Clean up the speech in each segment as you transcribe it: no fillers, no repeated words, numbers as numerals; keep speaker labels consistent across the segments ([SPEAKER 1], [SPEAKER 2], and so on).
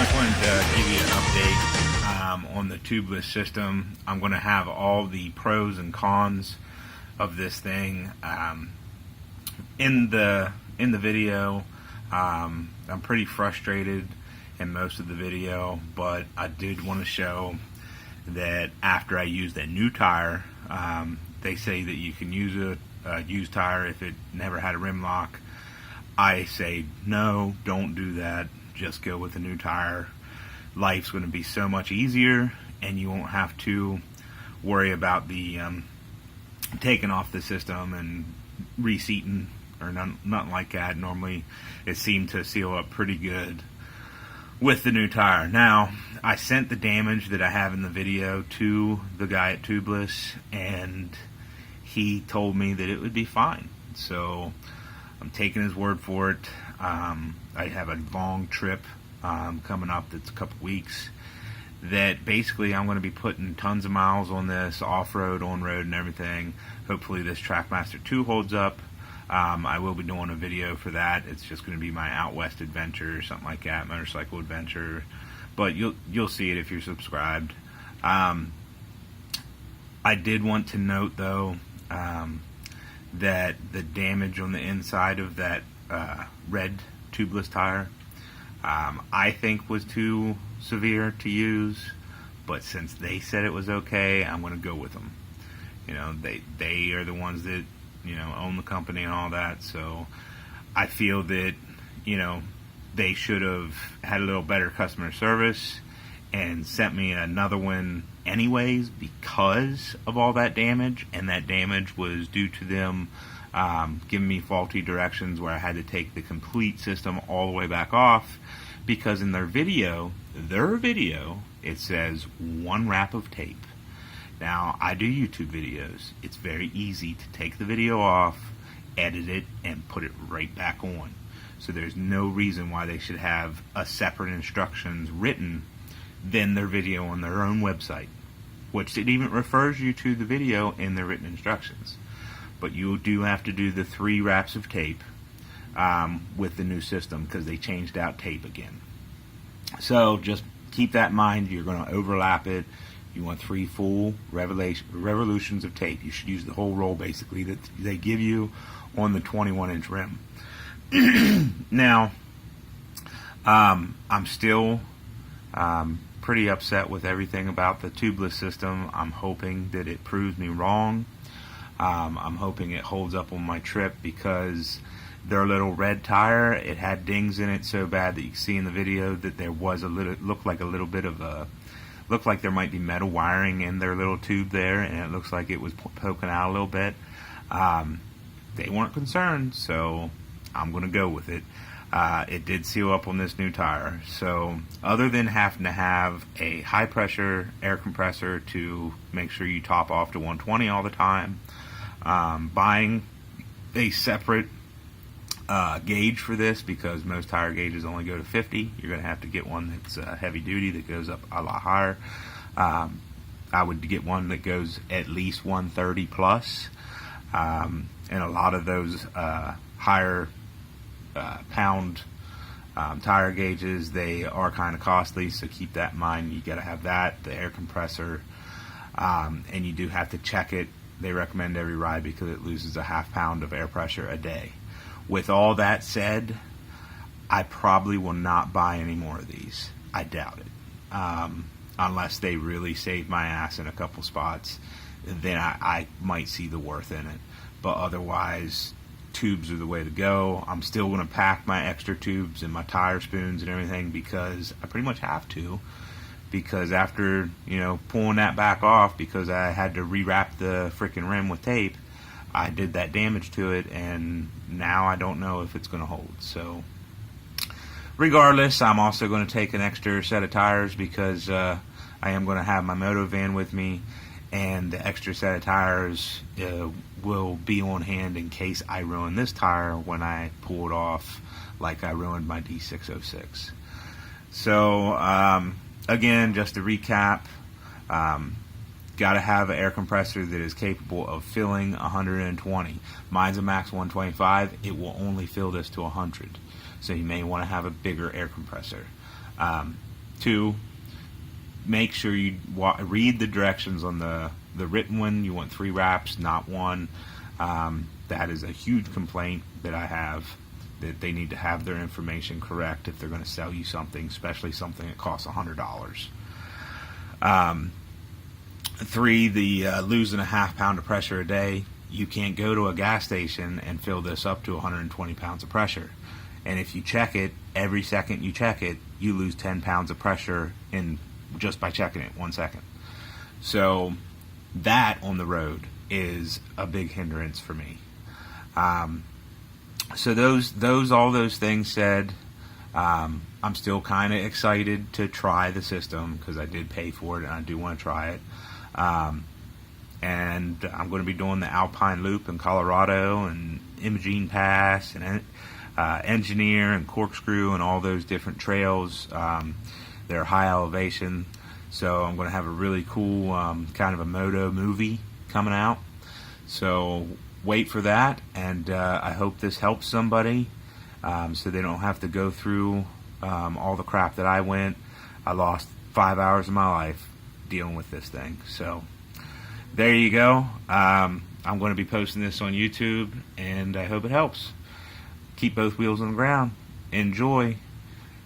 [SPEAKER 1] much wanted to give you an update on the tubeless system. I'm going to have all the pros and cons of this thing in the video. I'm pretty frustrated in most of the video, but I did want to show that after I use that new tire, they say that you can use a used tire if it never had a rim lock. I say no, don't do that. Just go with a new tire. Life's going to be so much easier, and you won't have to worry about the taking off the system and reseating or nothing like that. Normally it seemed to seal up pretty good with the new tire. Now, I sent the damage that I have in the video to the guy at Tubliss, and he told me that it would be fine. So I'm taking his word for it. I have a long trip coming up that's a couple weeks that basically I'm going to be putting tons of miles on this, off-road, on-road, and everything. Hopefully this Trackmaster 2 holds up. I will be doing a video for that. It's just going to be my out west adventure or something like that, motorcycle adventure. But you'll see it if you're subscribed. I did want to note though that the damage on the inside of that red tubeless tire, I think was too severe to use, but since they said it was okay, I'm going to go with them. You know, they are the ones that, you know, own the company and all that, so I feel that, you know, they should have had a little better customer service and sent me another one anyways because of all that damage, and that damage was due to them giving me faulty directions where I had to take the complete system all the way back off, because in their video it says 1 wrap of tape. Now, I do YouTube videos. It's very easy to take the video off, edit it, and put it right back on. So there's no reason why they should have a separate instructions written than their video on their own website, which it even refers you to the video in their written instructions. But you do have to do the 3 wraps of tape with the new system because they changed out tape again. So just keep that in mind. You're going to overlap it. You want 3 full revolutions of tape. You should use the whole roll basically that they give you on the 21-inch rim. Now, I'm still pretty upset with everything about the tubeless system. I'm hoping that it proves me wrong. I'm hoping it holds up on my trip, because their little red tire, it had dings in it so bad that you can see in the video that there was looked like there might be metal wiring in their little tube there, and it looks like it was poking out a little bit. They weren't concerned, so I'm going to go with it. It did seal up on this new tire. So other than having to have a high pressure air compressor to make sure you top off to 120 all the time, buying a separate gauge for this, because most tire gauges only go to 50. You're going to have to get one that's heavy duty that goes up a lot higher. I would get one that goes at least 130 plus, and a lot of those higher pound tire gauges, they are kind of costly, so keep that in mind. You got to have that, the air compressor, and you do have to check it. They recommend every ride because it loses a ½ pound of air pressure a day. With all that said, I probably will not buy any more of these. I doubt it. Unless they really save my ass in a couple spots, then I might see the worth in it. But otherwise, tubes are the way to go. I'm still going to pack my extra tubes and my tire spoons and everything, because I pretty much have to. Because after, you know, pulling that back off, because I had to rewrap the freaking rim with tape, I did that damage to it, and now I don't know if it's going to hold. So regardless, I'm also going to take an extra set of tires, because I am going to have my moto van with me, and the extra set of tires will be on hand in case I ruin this tire when I pull it off, like I ruined my D606. So again, just to recap, got to have an air compressor that is capable of filling 120. Mine's a max 125. It will only fill this to 100. So you may want to have a bigger air compressor. 2, make sure you read the directions on the written one. You want 3 wraps, not 1. That is a huge complaint that I have, that they need to have their information correct if they're going to sell you something, especially something that costs $100. 3, the losing a half pound of pressure a day. You can't go to a gas station and fill this up to 120 pounds of pressure. And if you check it, every second you check it, you lose 10 pounds of pressure in just by checking it 1 second. So that on the road is a big hindrance for me. So all those things said, I'm still kind of excited to try the system because I did pay for it and I do want to try it. And I'm going to be doing the Alpine Loop in Colorado and Imogene Pass and Engineer and Corkscrew and all those different trails. They're high elevation, so I'm going to have a really cool kind of a moto movie coming out. So wait for that, and I hope this helps somebody so they don't have to go through all the crap that I went. I lost 5 hours of my life dealing with this thing. So there you go. I'm going to be posting this on YouTube, and I hope it helps. Keep both wheels on the ground. Enjoy.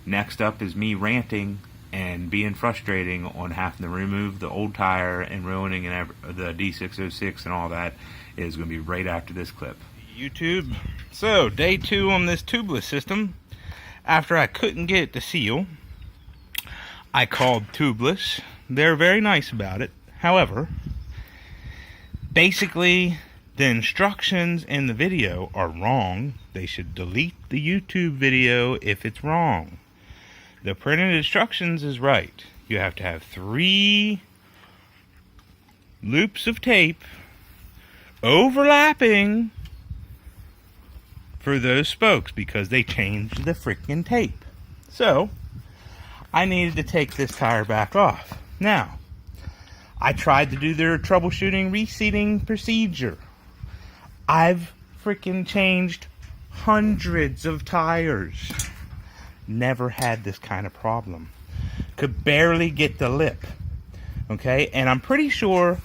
[SPEAKER 1] Next up is me ranting and being frustrating on having to remove the old tire and ruining the D606 and all that is going to be right after this clip. YouTube. So, day 2 on this tubeless system. After I couldn't get it to seal, I called Tubliss. They're very nice about it. However, basically, the instructions in the video are wrong. They should delete the YouTube video if it's wrong. The printed instructions is right. You have to have 3 loops of tape overlapping for those spokes because they changed the freaking tape. So, I needed to take this tire back off. Now, I tried to do their troubleshooting reseating procedure. I've freaking changed hundreds of tires. Never had this kind of problem. Could barely get the lip. Okay, and I'm pretty sure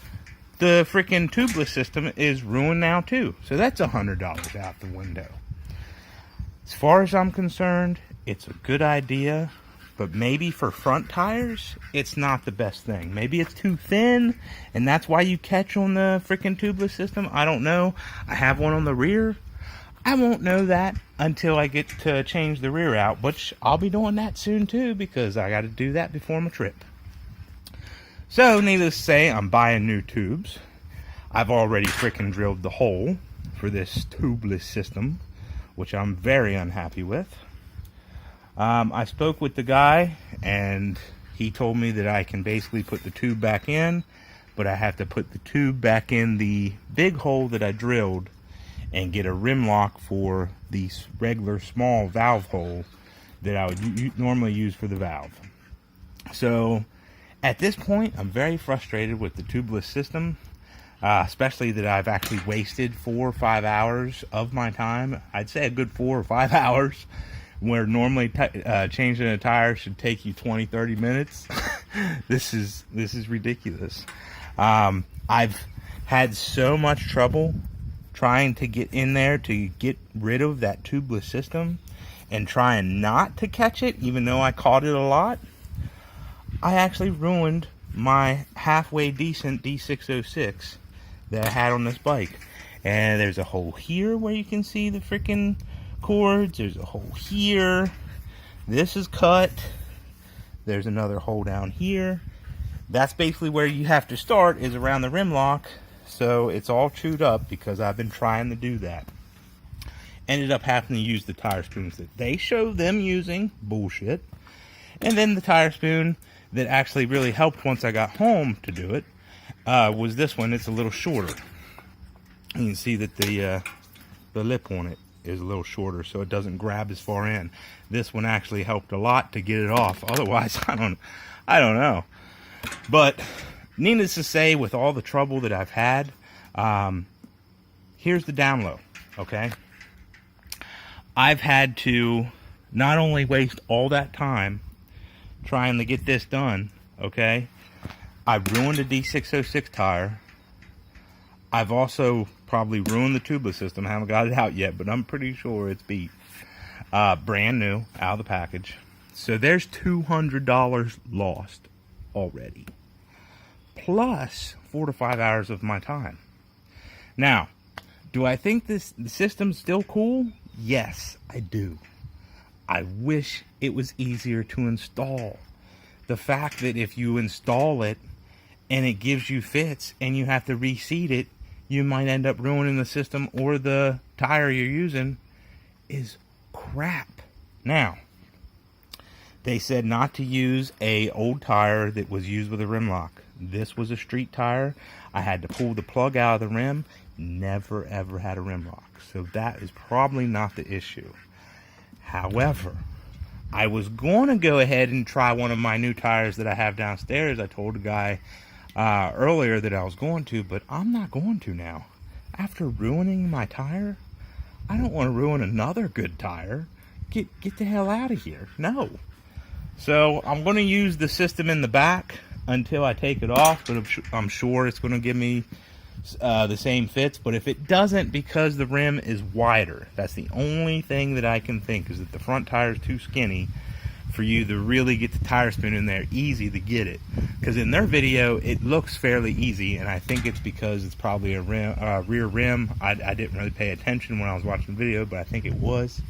[SPEAKER 1] the freaking Tubliss system is ruined now too. So that's $100 out the window. As far as I'm concerned, it's a good idea. But maybe for front tires, it's not the best thing. Maybe it's too thin, and that's why you catch on the freaking Tubliss system. I don't know. I have one on the rear. I won't know that until I get to change the rear out, which I'll be doing that soon too, because I got to do that before my trip. So, needless to say, I'm buying new tubes. I've already freaking drilled the hole for this Tubliss system, which I'm very unhappy with. I spoke with the guy, and he told me that I can basically put the tube back in, but I have to put the tube back in the big hole that I drilled and get a rim lock for the regular small valve hole that I would normally use for the valve. So, at this point, I'm very frustrated with the Tubliss system, especially that I've actually wasted 4 or 5 hours of my time. I'd say a good 4 or 5 hours. Where normally changing a tire should take you 20-30 minutes. This is ridiculous. I've had so much trouble trying to get in there to get rid of that Tubliss system and trying not to catch it, even though I caught it a lot. I actually ruined my halfway decent D606 that I had on this bike. And there's a hole here where you can see the freaking cords. There's a hole here. This is cut. There's another hole down here. That's basically where you have to start, is around the rim lock. So it's all chewed up because I've been trying to do that. Ended up having to use the tire spoons that they show them using. Bullshit. And then the tire spoon that actually really helped once I got home to do it was this one. It's a little shorter. You can see that the lip on it is a little shorter, so it doesn't grab as far in. This one actually helped a lot to get it off. Otherwise, I don't know. But needless to say, with all the trouble that I've had, here's the down low. Okay, I've had to not only waste all that time trying to get this done, okay? I ruined a D606 tire. I've also probably ruined the Tubliss system. I haven't got it out yet, but I'm pretty sure it's beat. Brand new, out of the package. So there's $200 lost already. Plus 4 to 5 hours of my time. Now, do I think the system's still cool? Yes, I do. I wish it was easier to install. The fact that if you install it and it gives you fits and you have to reseat it, you might end up ruining the system or the tire you're using is crap. Now, they said not to use a old tire that was used with a rim lock. This was a street tire. I had to pull the plug out of the rim. Never ever had a rim lock. So that is probably not the issue. However, I was going to go ahead and try one of my new tires that I have downstairs. I told the guy earlier that I was going to, but I'm not going to now. After ruining my tire, I don't want to ruin another good tire. Get the hell out of here. No. So I'm going to use the system in the back until I take it off, but I'm sure it's going to give me the same fits. But if it doesn't, because the rim is wider, that's the only thing that I can think, is that the front tire is too skinny for you to really get the tire spin in there easy to get it. Because in their video it looks fairly easy, and I think it's because it's probably a rear rim. I didn't really pay attention when I was watching the video, but I think it was.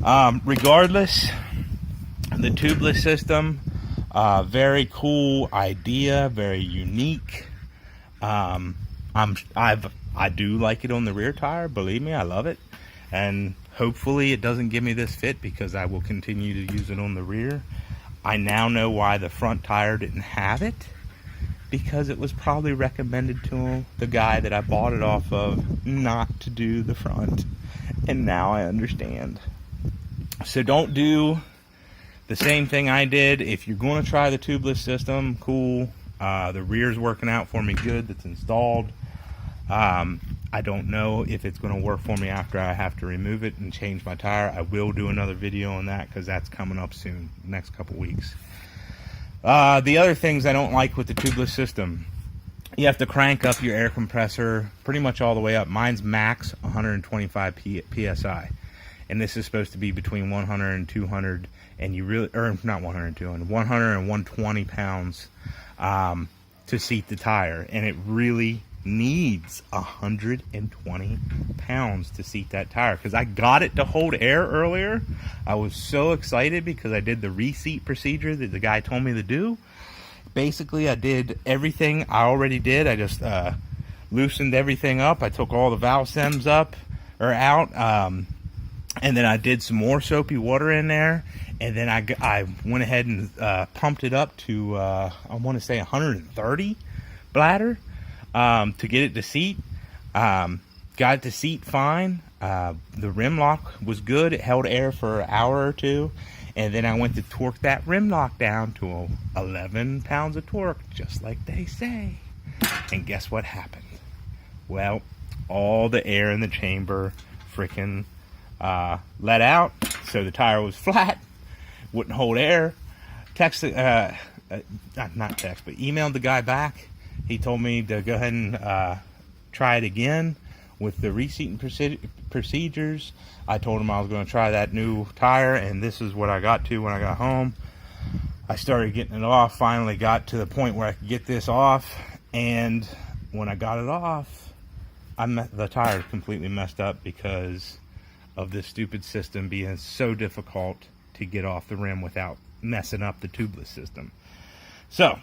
[SPEAKER 1] Regardless, the Tubliss system, very cool idea, very unique. I do like it on the rear tire, believe me, I love it. And hopefully it doesn't give me this fit, because I will continue to use it on the rear. I now know why the front tire didn't have it, because it was probably recommended to the guy that I bought it off of not to do the front. And now I understand. So don't do the same thing I did. If you're going to try the Tubliss system, cool. The rear's working out for me good. That's installed. I don't know if it's going to work for me after I have to remove it and change my tire. I will do another video on that, because that's coming up soon, next couple weeks. The other things I don't like with the Tubliss system, you have to crank up your air compressor pretty much all the way up. Mine's max 125 psi, and this is supposed to be between 100 and 200, and you really, or not 100 and 200, 100 and 120 pounds to seat the tire, and it really needs 120 pounds to seat that tire, because I got it to hold air earlier. I was so excited because I did the reseat procedure that the guy told me to do. Basically, I did everything I already did. I just loosened everything up. I took all the valve stems out, and then I did some more soapy water in there, and then I went ahead and pumped it up to I want to say 130 bladder to get it to seat. Got it to seat fine. The rim lock was good. It held air for an hour or two, and then I went to torque that rim lock down to 11 pounds of torque, just like they say. And guess what happened? Well, all the air in the chamber freaking let out, so the tire was flat, wouldn't hold air. Emailed the guy back. He told me to go ahead and try it again with the reseating procedures. I told him I was going to try that new tire, and this is what I got to when I got home. I started getting it off, finally got to the point where I could get this off, and when I got it off, the tire completely messed up because of this stupid system being so difficult to get off the rim without messing up the Tubliss system. So,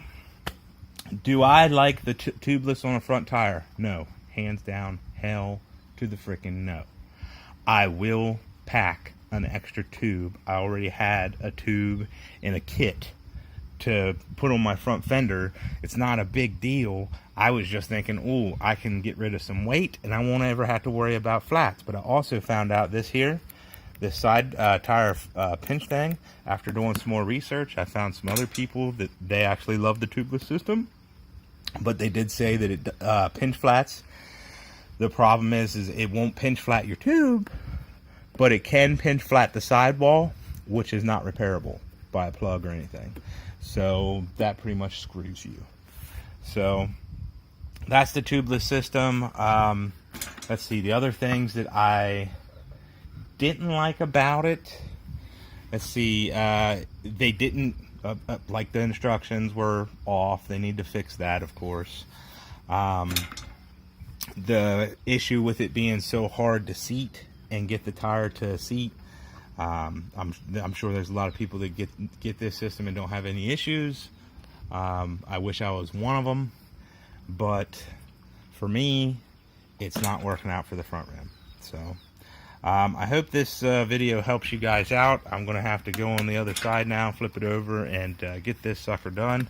[SPEAKER 1] do I like the Tubliss on a front tire? No. Hands down, hell to the frickin' no. I will pack an extra tube. I already had a tube in a kit to put on my front fender. It's not a big deal. I was just thinking, ooh, I can get rid of some weight and I won't ever have to worry about flats. But I also found out this side tire pinch thing. After doing some more research, I found some other people that they actually love the Tubliss system, but they did say that it pinch flats. The problem is it won't pinch flat your tube, but it can pinch flat the sidewall, which is not repairable. by a plug or anything. So that pretty much screws you. So that's the tubeless system. Let's see, the other things that I didn't like about it. Let's see, they didn't, like the instructions were off. They need to fix that, of course. The issue with it being so hard to seat and get the tire to seat, I'm sure there's a lot of people that get this system and don't have any issues. I wish I was one of them, but for me, it's not working out for the front rim. So I hope this video helps you guys out. I'm gonna have to go on the other side now, flip it over, and get this sucker done.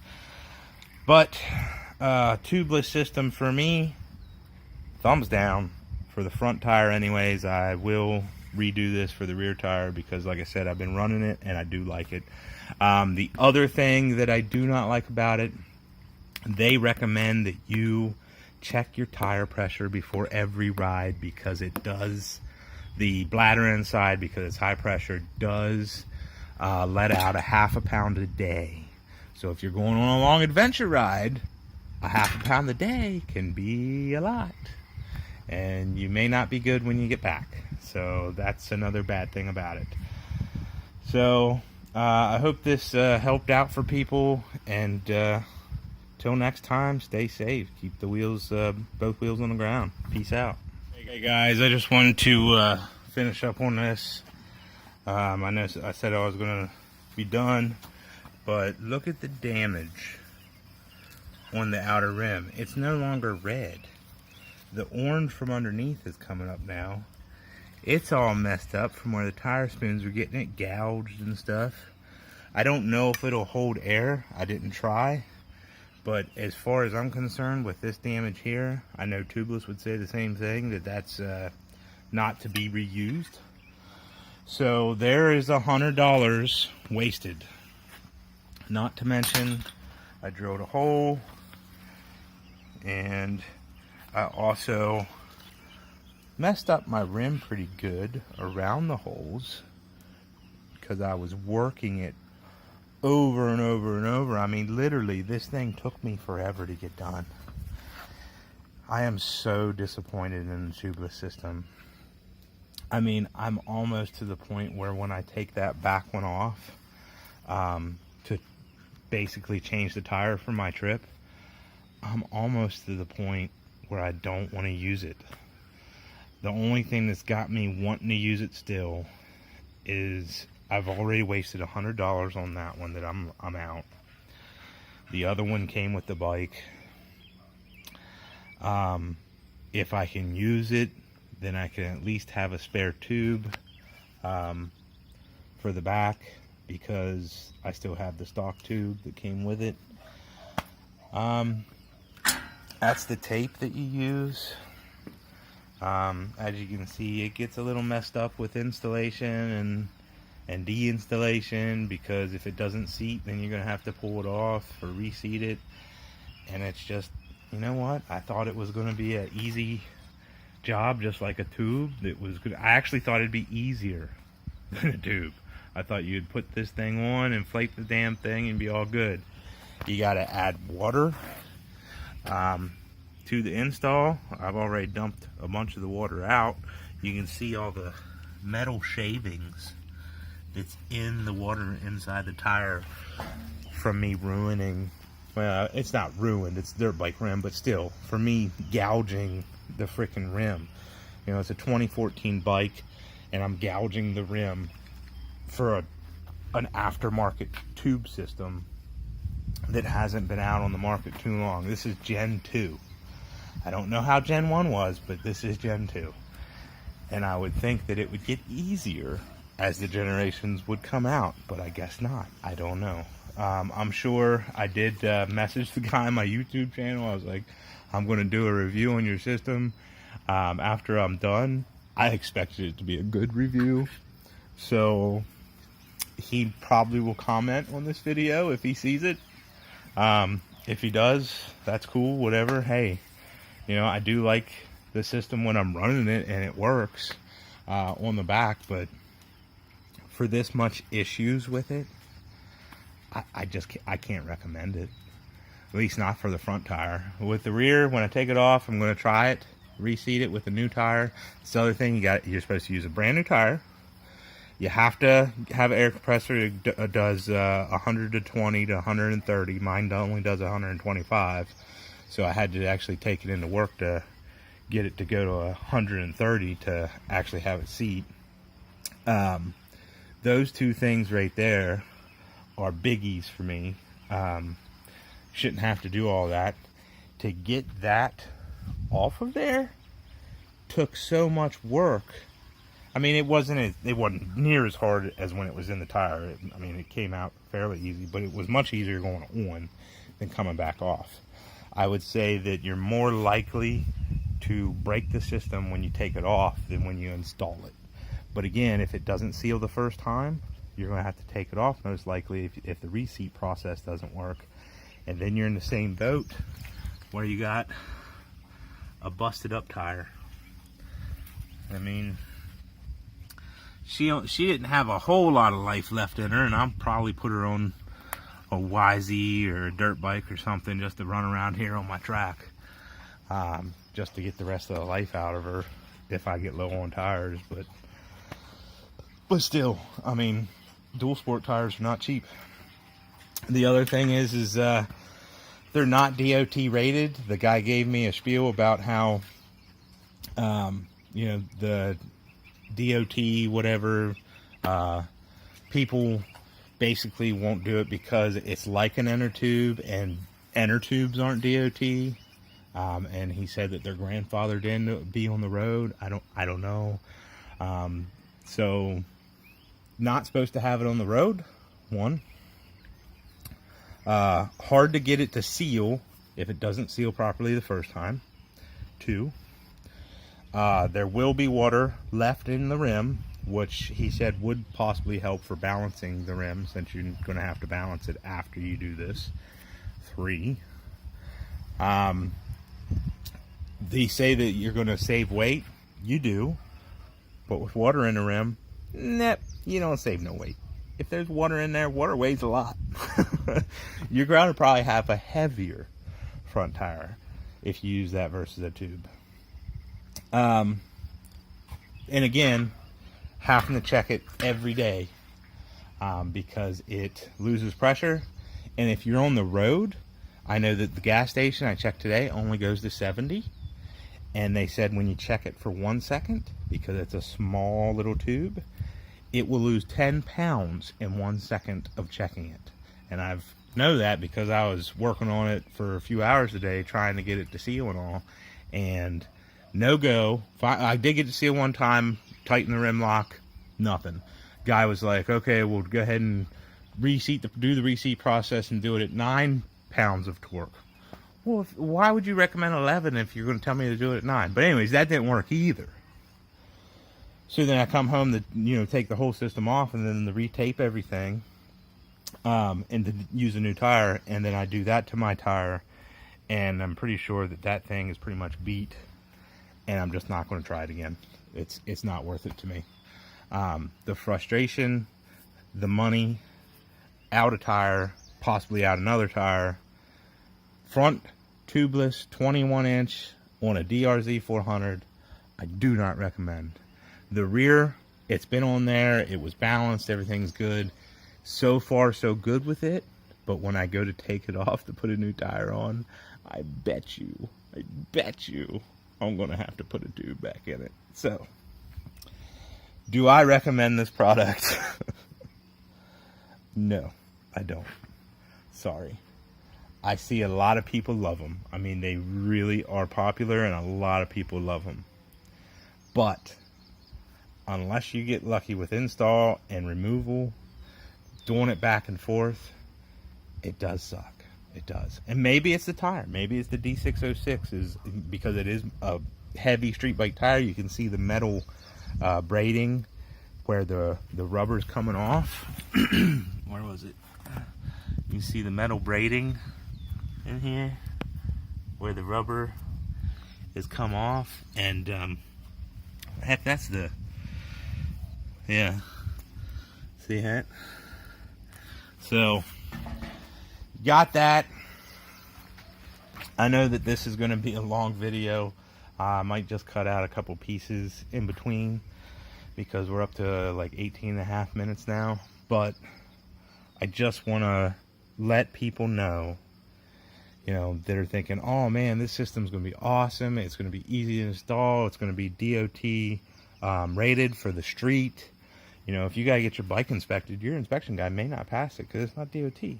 [SPEAKER 1] But tubeless system for me, thumbs down. For the front tire anyways. I will redo this for the rear tire because, like I said, I've been running it and I do like it. The other thing that I do not like about it, they recommend that you check your tire pressure before every ride, because it does, the bladder inside, because it's high pressure, does let out a ½ pound a day. So if you're going on a long adventure ride, a ½ pound a day can be a lot, and you may not be good when you get back. So that's another bad thing about it. So I hope this helped out for people, and till next time, stay safe. Keep the wheels, both wheels on the ground. Peace out. Hey guys, I just wanted to finish up on this. I know I said I was gonna be done, but look at the damage on the outer rim. It's no longer red. The orange from underneath is coming up now. It's all messed up from where the tire spoons were getting it gouged and stuff. I don't know if it'll hold air. I didn't try. But as far as I'm concerned, with this damage here, I know Tubliss would say the same thing, that that's not to be reused. So there is $100 wasted. Not to mention, I drilled a hole, and I also messed up my rim pretty good around the holes because I was working it over and over and over. I mean, literally, this thing took me forever to get done. I am so disappointed in the tubeless system. I mean, I'm almost to the point where when I take that back one off to basically change the tire for my trip, I'm almost to the point where I don't want to use it. The only thing that's got me wanting to use it still is I've already wasted $100 on that one that I'm out. The other one came with the bike. If I can use it, then I can at least have a spare tube for the back, because I still have the stock tube that came with it. That's the tape that you use. As you can see, it gets a little messed up with installation and de-installation, because if it doesn't seat, then you're gonna have to pull it off or reseat it. And it's just, you know what, I thought it was gonna be an easy job, just like a tube. It was good. I actually thought it'd be easier than a tube. I thought you'd put this thing on, inflate the damn thing, and be all good. You gotta add water to the install. I've already dumped a bunch of the water out. You can see all the metal shavings that's in the water inside the tire from me ruining, well, it's not ruined, it's dirt bike rim, but still, for me gouging the freaking rim. You know, it's a 2014 bike, and I'm gouging the rim for an aftermarket tube system that hasn't been out on the market too long. This is Gen 2. I don't know how Gen 1 was, but this is Gen 2. And I would think that it would get easier as the generations would come out, but I guess not. I don't know. I'm sure I did message the guy on my YouTube channel. I was like, I'm going to do a review on your system after I'm done. I expected it to be a good review. So he probably will comment on this video if he sees it. If he does, that's cool, whatever. Hey, you know, I do like the system when I'm running it and it works on the back, but for this much issues with it, I can't recommend it. At least not for the front tire. With the rear, when I take it off, I'm going to try it, reseat it with a new tire. It's the other thing, you're supposed to use a brand new tire. You have to have an air compressor that does 120 to 130. Mine only does 125. So I had to actually take it into work to get it to go to 130 to actually have it seat. Those two things right there are biggies for me. Shouldn't have to do all that. To get that off of there took so much work. I mean, it wasn't near as hard as when it was in the tire. I mean, it came out fairly easy, but it was much easier going on than coming back off. I would say that you're more likely to break the system when you take it off than when you install it. But again, if it doesn't seal the first time, you're going to have to take it off most likely if the reseat process doesn't work. And then you're in the same boat where you got a busted up tire. I mean, she didn't have a whole lot of life left in her, and I'll probably put her on a YZ or a dirt bike or something just to run around here on my track, just to get the rest of the life out of her if I get low on tires. But still, I mean, dual sport tires are not cheap. The other thing is they're not DOT rated. The guy gave me a spiel about how you know, the DOT whatever, people basically won't do it because it's like an inner tube, and inner tubes aren't DOT. And he said that their grandfather didn't be on the road. I don't know. So not supposed to have it on the road, one. Hard to get it to seal if it doesn't seal properly the first time. Two, there will be water left in the rim, which he said would possibly help for balancing the rim, since you're going to have to balance it after you do this. Three, they say that you're going to save weight. You do, but with water in the rim, nah, you don't save no weight. If there's water in there, water weighs a lot. You're going to probably have a heavier front tire if you use that versus a tube. And again, having to check it every day, because it loses pressure. And if you're on the road, I know that the gas station I checked today only goes to 70. And they said when you check it for 1 second, because it's a small little tube, it will lose 10 pounds in 1 second of checking it. And I know that because I was working on it for a few hours a day trying to get it to seal and all. And no go. I did get to seal one time, tighten the rim lock, nothing. Guy was like, okay, we'll go ahead and do the reseat process and do it at 9 pounds of torque. Well, why would you recommend 11 if you're going to tell me to do it at 9? But anyways, that didn't work either. So then I come home to, you know, take the whole system off and then to retape everything, and to use a new tire. And then I do that to my tire, and I'm pretty sure that that thing is pretty much beat, and I'm just not going to try it again. It's not worth it to me. The frustration, the money, out a tire, possibly out another tire, front tubeless 21-inch on a DRZ 400, I do not recommend. The rear, it's been on there, it was balanced, everything's good. So far, so good with it, but when I go to take it off to put a new tire on, I bet you, I'm going to have to put a tube back in it. So, do I recommend this product? No, I don't. Sorry. I see a lot of people love them. I mean, they really are popular, and a lot of people love them. But unless you get lucky with install and removal, doing it back and forth, it does suck. It does. And maybe it's the tire. Maybe it's the D606, because it is a heavy street bike tire. You can see the metal braiding where the rubber's coming off. Where was it? You see the metal braiding in here where the rubber has come off, and heck, that's the, yeah, see that? So got that. I know that this is going to be a long video. I might just cut out a couple pieces in between because we're up to like 18.5 minutes now. But I just want to let people know, you know, that are thinking, oh man, this system's going to be awesome. It's going to be easy to install. It's going to be DOT rated for the street. You know, if you got to get your bike inspected, your inspection guy may not pass it because it's not DOT.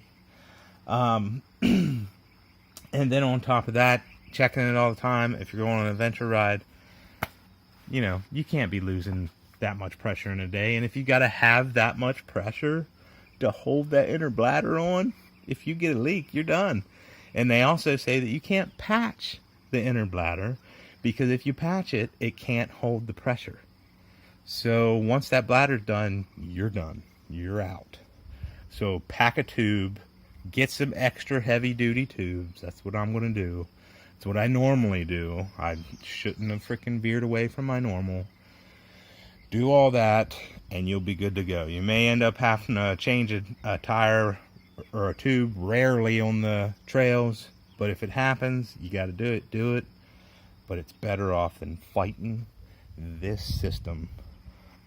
[SPEAKER 1] And then on top of that, checking it all the time. If you're going on an adventure ride, you know, you can't be losing that much pressure in a day. And if you got to have that much pressure to hold that inner bladder on, if you get a leak, you're done. And they also say that you can't patch the inner bladder because if you patch it, it can't hold the pressure. So once that bladder's done, you're done. You're out. So pack a tube, get some extra heavy duty tubes. That's what I'm going to do. It's what I normally do. I shouldn't have freaking veered away from my normal. Do all that and you'll be good to go. You may end up having to change a tire or a tube rarely on the trails, but if it happens, you got to do it. But it's better off than fighting this system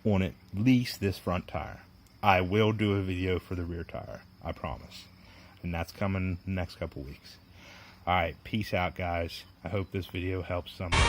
[SPEAKER 1] on at least this front tire. I will do a video for the rear tire, I promise. And that's coming the next couple weeks. Alright, peace out guys. I hope this video helps somebody.